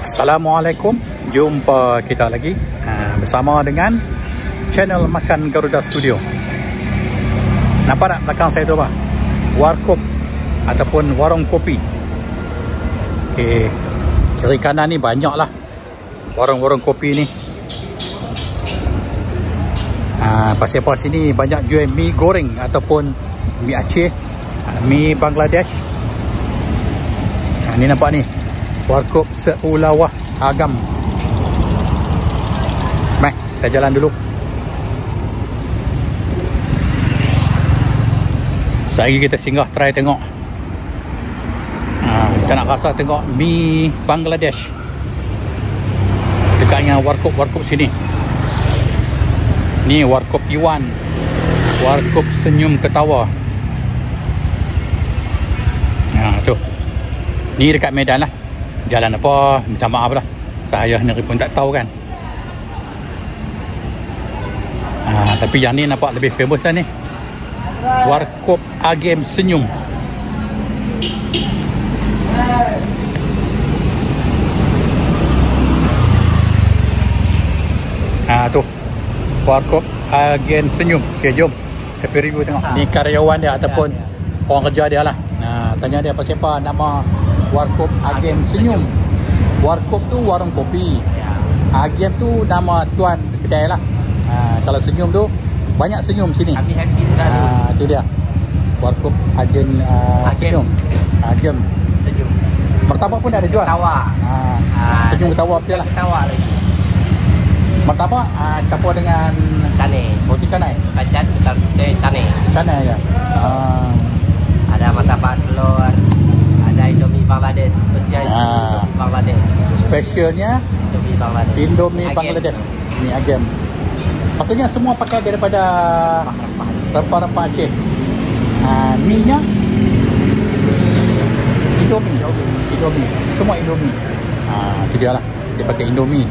Assalamualaikum, jumpa kita lagi bersama dengan channel Makan Garuda Studio. Nampak tak belakang saya tu apa? Warkop ataupun warung kopi. Okay. Kiri kanan ni banyak lah warung-warung kopi ni. Pasal apa sini banyak jual mi goreng ataupun mi Aceh, mi Bangladesh. Ni nampak ni, Warkop Seulawah Agam. Mari kita jalan dulu. Sehari kita singgah try tengok. Kita nak rasa tengok mi Bangladesh dekat dengan warkop-warkop sini. Ni Warkop Iwan, Warkop Senyum Ketawa. Tu. Ni dekat Medan lah. Jalan apa, minta maaf lah, saya sendiri pun tak tahu kan. Tapi yang ni nampak lebih famous lah ni, Warkop Agem Senyum. Tu Warkop Agem Senyum. Okay, jom kita pergi review tengok. Ni karyawan dia ataupun orang kerja dia lah. Tanya dia siapa nama Warkop Agem Senyum. Warkop tu warung kopi, Agem tu nama tuan kedai lah. Kalau senyum tu banyak senyum sini. Happy sudah. Tu dia Warkop Agem Senyum. Agem Senyum. Martabak pun ada jual. Ketawa. Senyum ketawa betul lah. Ketawa lagi. Martabak campur dengan canai. Roti canai. Kacang canai. Canai ya. Ada martabak telur. Ada Indomie Bangladesh, spesial Indomie Bangladesh. Spesialnya Indomie Bangladesh. Indomie Bangladesh. Ni Agem. Maksudnya semua pakai daripada rempah-rempah Aceh. Mi-nya Indomie. Semua Indomie. Itu dia lah. Dia pakai Indomie.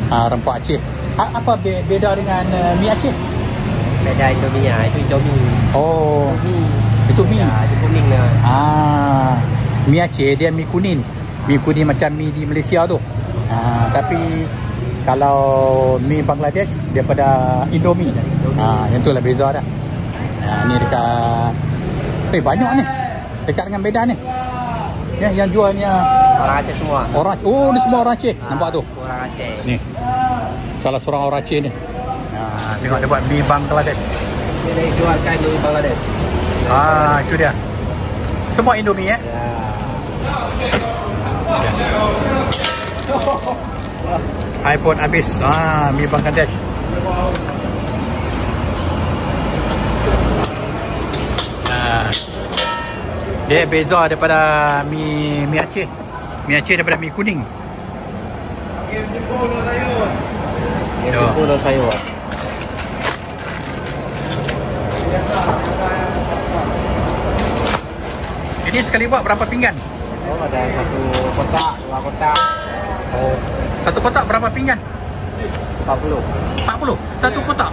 Rempah Aceh. Apa beda dengan mi Aceh? Beda Indomie-nya. Itu Indomie. Oh. Itu mi. Ya, itu kuning lah. Mi Aceh dia mi kuning. Mi kuning macam mi di Malaysia tu. Tapi kalau mi Bangladesh daripada Indomie. Yang tu lah beza dah. Ni dekat banyak ni. Dekat dengan Medan ni. Yang jualnya orang Aceh semua. Orang, ni semua orang Aceh. Nampak tu? Orang Aceh. Ni. Salah seorang orang Aceh ni. Tengok dia buat mi Bangladesh. Dia dah jualkan mi Bangladesh. Itu dia. Semua Indomie ya. iPhone habis. Mi Bangladesh. Dia beza daripada mi Aceh. Mi Aceh daripada mi kuning. Jempol sayur. Ini sekali buat berapa pinggan? Ada satu kotak, dua kotak. Satu kotak berapa pinggan? 40. Satu kotak?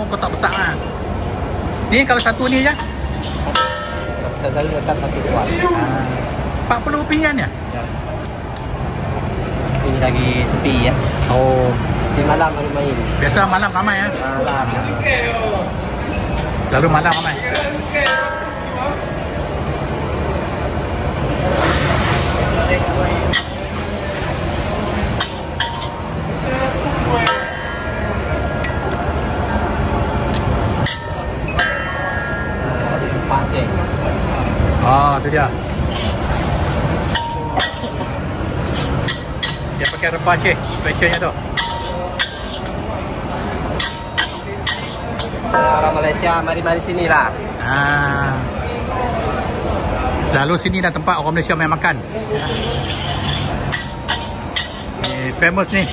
Kotak besar lah. Ni kalau satu ni je? Saya letak satu kuat. 40 pinggan ya? Ya. Ini lagi sepi ya. Di malam baru main. Biasa malam ramai ya? Malam. Lalu malam ramai. Tu dia. Dia pakai rempah Aceh specialnya tu. Orang Malaysia mari-mari sini lah. Lalu sini dah tempat orang Malaysia main makan. Ni famous ni.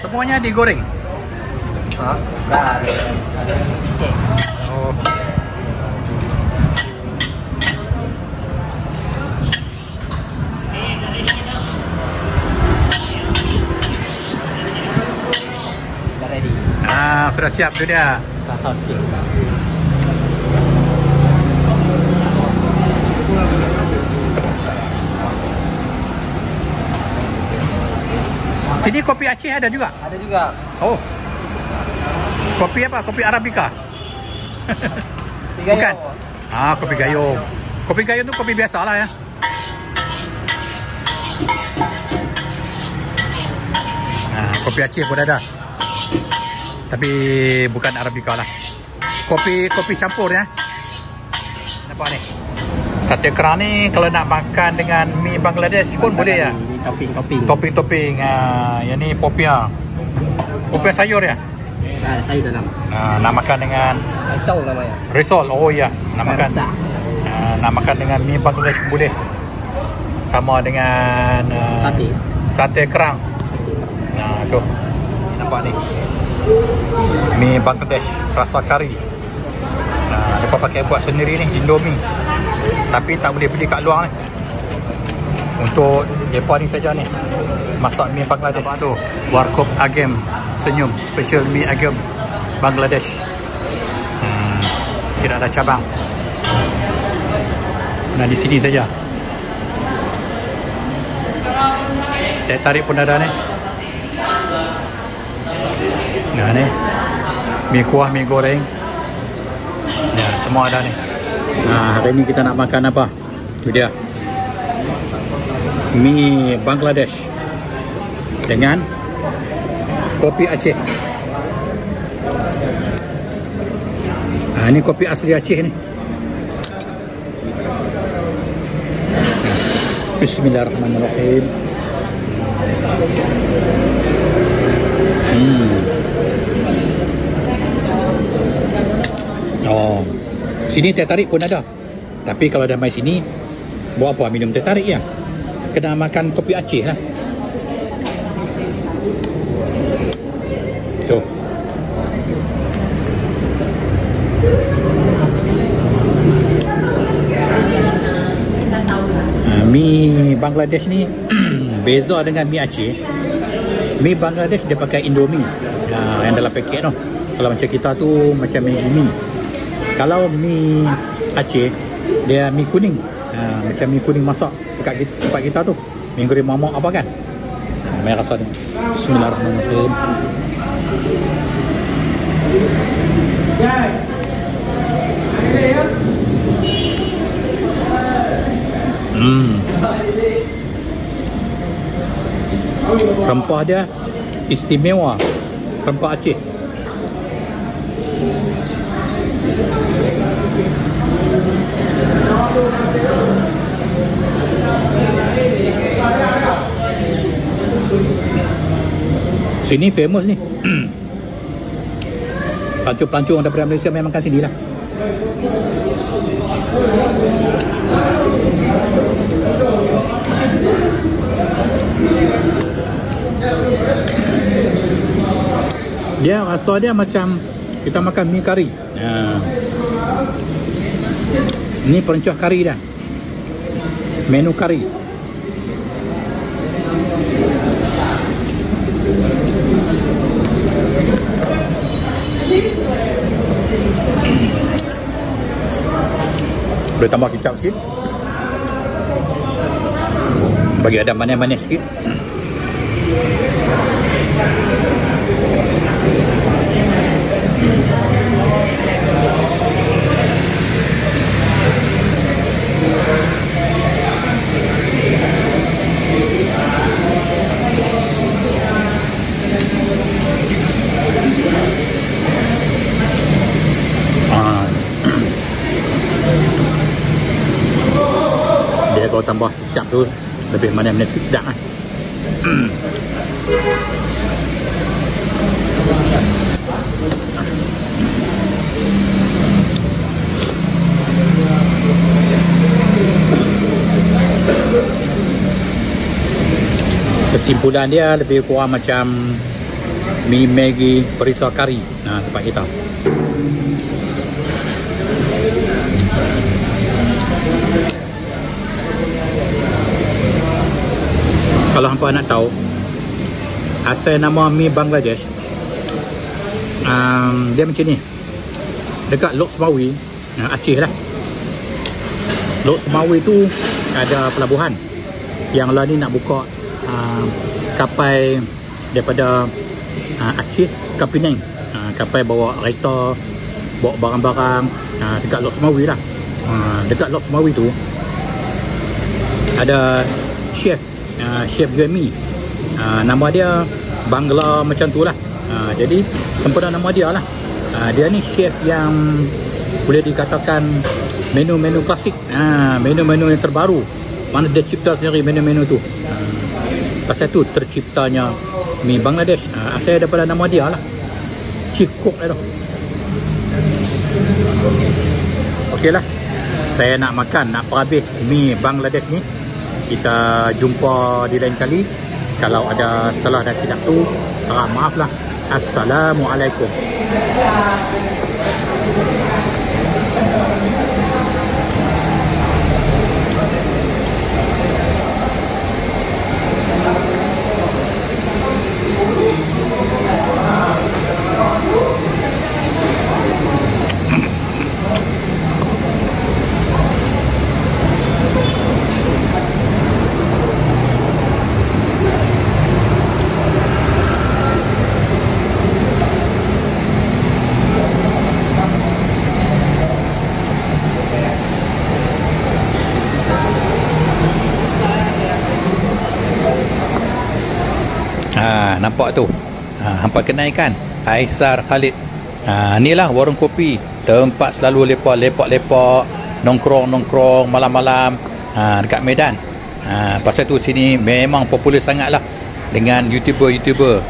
Semuanya digoreng. Dah ada. Cek. Oh. Dah ready. Sudah siap tu dia. Okey. Sini kopi Aceh ada juga? Ada juga. Oh. Kopi apa? Kopi Arabica? Tiga Bukan? yo. Kopi gayung. Kopi gayung tu kopi biasa lah ya. Kopi Aceh pun ada. Tapi bukan Arabica lah. Kopi campur ya. Nampak ni. Sate kerang ni kalau nak makan dengan mi Bangladesh pun boleh ya. Topping. Topping. Yang ni popia. Popia sayur ya. Sayur dalam. Nak makan dengan Risol namanya. risol. Oh ya. Nak makan. Karsa. Nak makan dengan mi Bangladesh boleh. Sama dengan sate kerang. Tu. Nampak ni. Mi Bangladesh rasa kari. Mereka pakai buat sendiri ni, Indomie. Tapi tak boleh beli kat luar ni. Untuk mereka ni saja ni. Masak mi Bangladesh tu. Warkop Agam Senyum. Special mi Agam Bangladesh. Tidak ada cabang. Nah, di sini saja. Teh tarik pun ada ni. Nah ni. Mi kuah, mi goreng. Ya, semua ada ni. Hari ni kita nak makan apa? Tu dia. Mi Bangladesh dengan kopi Aceh. Ini kopi asli Aceh ni. Bismillahirrahmanirrahim. Oh, sini teh tarik pun ada. Tapi kalau dah mai sini, buat apa minum teh tarik ya? Kena makan kopi Aceh lah. Tu. Mi Bangladesh ni beza dengan mi Aceh. Mi Bangladesh dia pakai Indomie. Yang dalam paket tu. Kalau macam kita tu macam Maggi mi. Kalau mi Aceh dia mi kuning. Macam mi kuning masak dekat tempat kita tu. Mi goreng mamak apa kan? Mai rasa ni. Bismillahirrahmanirrahim. Rempah dia istimewa. Rempah Aceh. Sini famous ni. Pelancong-pelancong daripada Malaysia memang makan sini lah. Dia rasa dia macam kita makan mi kari. Ni perencah kari dah. Menu kari. Boleh tambah kicap sikit. Bagi ada manis-manis sikit. Dia kalau tambah kicap tu lebih manis-manis sikit, sedap kan. Kesimpulan dia lebih kurang macam Mi Maggi Perisa Kari. Tempat kita. Kalau hampa nak tahu asal nama mi Bangladesh, dia macam ni. Dekat Lok Semawi, Aceh lah. Lok Semawi tu ada pelabuhan yang lah ni nak buka kapal daripada Aceh ke Penang. Kapal bawa kereta, bawa barang-barang dekat Lok Semawi lah. Dekat Lok Semawi tu ada chef Jami. Nama dia Bangla macam tu lah. Jadi sempena nama dia lah. Dia ni chef yang boleh dikatakan menu-menu klasik, menu-menu yang terbaru. Mana dia cipta sendiri menu-menu tu. Pasal tu terciptanya mi Bangladesh. Asal daripada nama dia lah, Chief Cook lah tu. Okey lah, saya nak makan, nak perhabis mi Bangladesh ni. Kita jumpa di lain kali. Kalau ada salah dan silap tu, maaf lah. Assalamualaikum. Nampak tu, hampa kenal kan, Aisar Khalid. Ni lah warung kopi, tempat selalu lepak nongkrong malam-malam dekat Medan. Pasal tu sini memang popular sangat lah dengan YouTuber